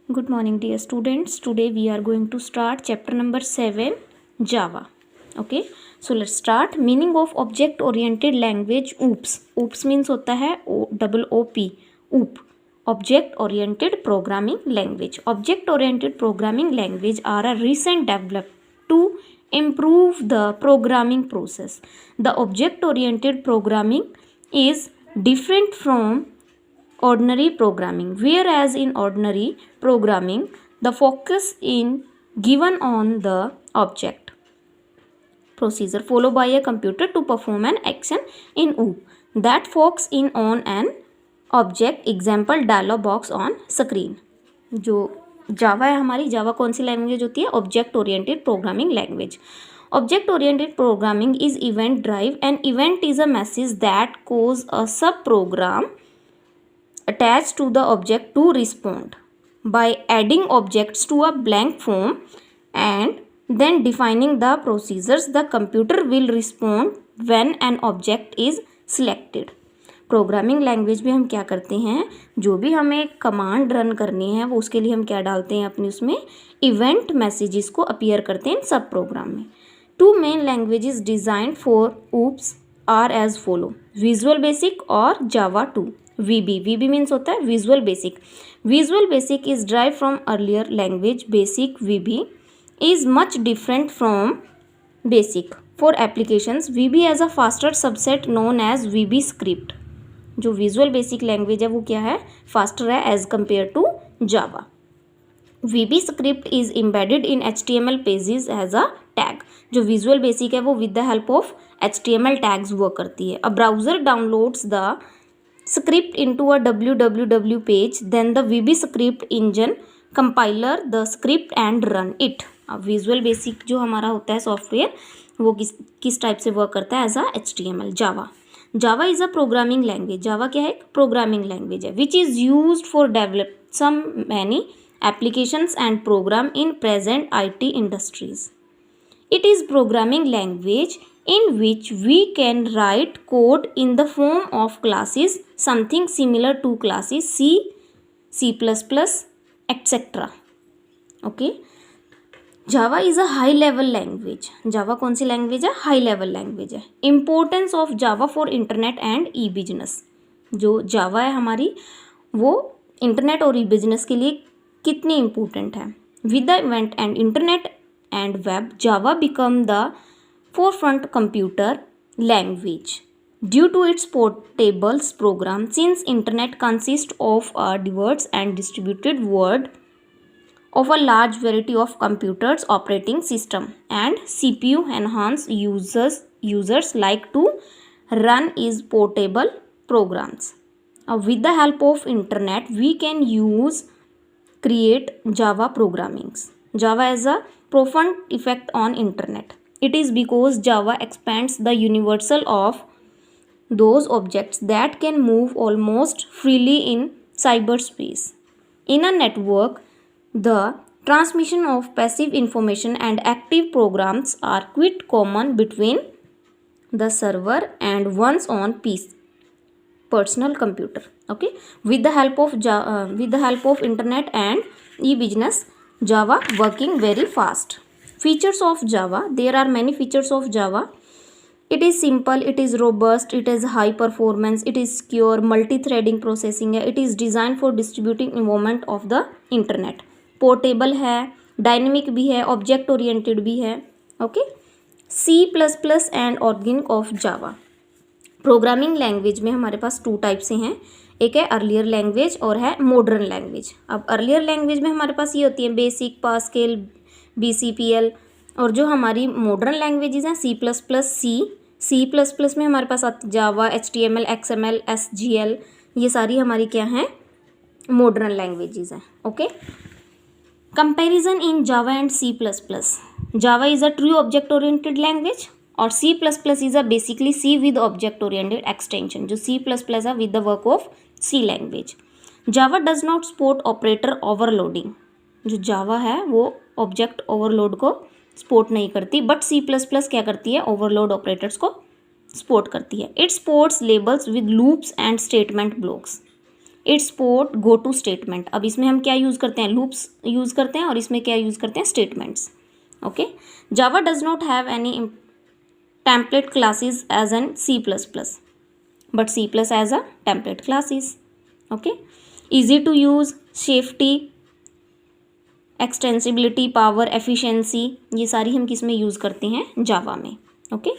Good morning, dear students. Today we are going to start chapter number 7, Java. Okay, so let's start. Meaning of object oriented language. OOPS means होता है OOP, OOP, object oriented programming language. Object oriented programming language are a recent developed to improve the programming process. The object oriented programming is different from ordinary programming, whereas in ordinary programming the focus is given on the object procedure followed by a computer to perform an action in OOP that focuses in on an object. Example dialog box on screen. जो जावा है हमारी, जावा कौन सी language होती है? Object oriented programming language. Object oriented programming is event drive. An event is a message that causes a sub program attached to the object to respond. By adding objects to a blank form and then defining the procedures, the computer will respond when an object is selected. Programming language में हम क्या करते हैं, जो भी हमें command run करनी है वो उसके लिए हम क्या डालते हैं अपने उसमें, इवेंट मैसेजेस को अपीयर करते हैं सब प्रोग्राम में. Two main languages designed for OOPs are as follow, visual basic और जावा 2. VB मीन्स होता है visual basic. Visual basic is drive from earlier language basic. VB is much different from basic. For applications VB as a faster subset known as VB script. जो visual basic language है वो क्या है, faster है as compare to Java. VB script is embedded in HTML pages as a tag. जो visual basic है वो with the help of HTML tags work करती है. A browser downloads the script into a www page, then the VB script engine compiler the script and run it. अब visual basic जो हमारा होता है software वो किस टाइप से वर्क करता है, as a HTML. Java is a programming language. Java क्या है, एक प्रोग्रामिंग लैंग्वेज है which is used for develop some many applications and program in present IT industries. It is programming language in which we can write code in the form of classes, something similar to classes C, C++, etc. Okay. Java is a high level language. Java कौन सी language है, high level language है. Importance of Java for internet and e-business. जो जावा है हमारी वो internet और ई-बिजनेस के लिए कितनी इम्पोर्टेंट है. With the event and internet and web, Java become the forefront computer language due to its portable program. Since internet consists of a diverse and distributed world of a large variety of computers, operating system and CPU enhance users like to run is portable programs. With the help of internet we can create Java programmings. Java has a profound effect on internet. It is because Java expands the universal of those objects that can move almost freely in cyberspace. In a network, the transmission of passive information and active programs are quite common between the server and one's own PC, personal computer. Okay, with the help of internet and e-business, Java working very fast. Features of Java. There are many features of Java. It is simple, it is robust, it is high performance, it is secure, multi-threading processing है. It is designed for distributing environment of the internet. Portable है, dynamic भी है, object oriented भी है. Okay. C++ and organic of Java. Programming language में हमारे पास 2 type से हैं. एक है अर्लियर लैंग्वेज और है मॉडर्न लैंग्वेज. अब अर्लियर लैंग्वेज में हमारे पास ये होती है बेसिक, पास्कल, BCPL. और जो हमारी मॉडर्न लैंग्वेजेस हैं C++ में हमारे पास आती जावा, HTML, XML, SGL. ये सारी हमारी क्या हैं, मॉडर्न लैंग्वेजेस हैं. Okay. Comparison in Java and C++. Java is a true object oriented language और C++ is a basically C with object oriented extension. जो C++ है with the work of C language. Java does not support operator overloading. जो जावा है वो object overload को support नहीं करती, but C++ क्या करती है, ओवरलोड ऑपरेटर्स को सपोर्ट करती है. It supports labels with loops and statement blocks. Its port go to statement. अब इसमें हम क्या यूज़ करते हैं, लूप्स यूज़ करते हैं और इसमें क्या यूज़ करते हैं, statements. Okay, Java does not have any template classes as an C++, but C+ as a template classes. Okay, easy to use, safety, extensibility, power, efficiency, ये सारी हम किस में यूज़ करते हैं, जावा में। ओके,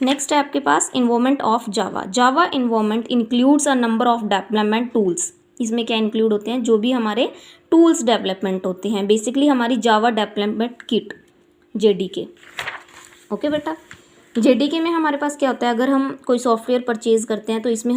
नेक्स्ट है आपके पास involvement of Java. Java involvement includes a number of development tools. इसमें क्या इंक्लूड होते हैं, जो भी हमारे टूल्स डेवलपमेंट होते हैं, बेसिकली हमारी Java development kit, JDK। Okay बेटा, JDK में हमारे पास क्या होता है, अगर हम कोई सॉफ्टवेयर परचेज़ करते हैं तो इसमें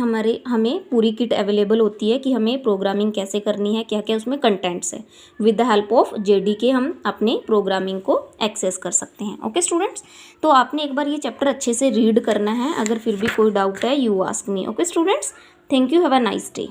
हमें पूरी किट अवेलेबल होती है कि हमें प्रोग्रामिंग कैसे करनी है, क्या क्या उसमें कंटेंट्स है। With the help of JDK हम अपने प्रोग्रामिंग को एक्सेस कर सकते हैं। ओके स्टूडेंट्स, तो आपने एक बार ये चैप्टर अच्छे से रीड करना है। अगर फिर भी कोई डाउट है, you ask me. Okay students, thank you, have a nice day.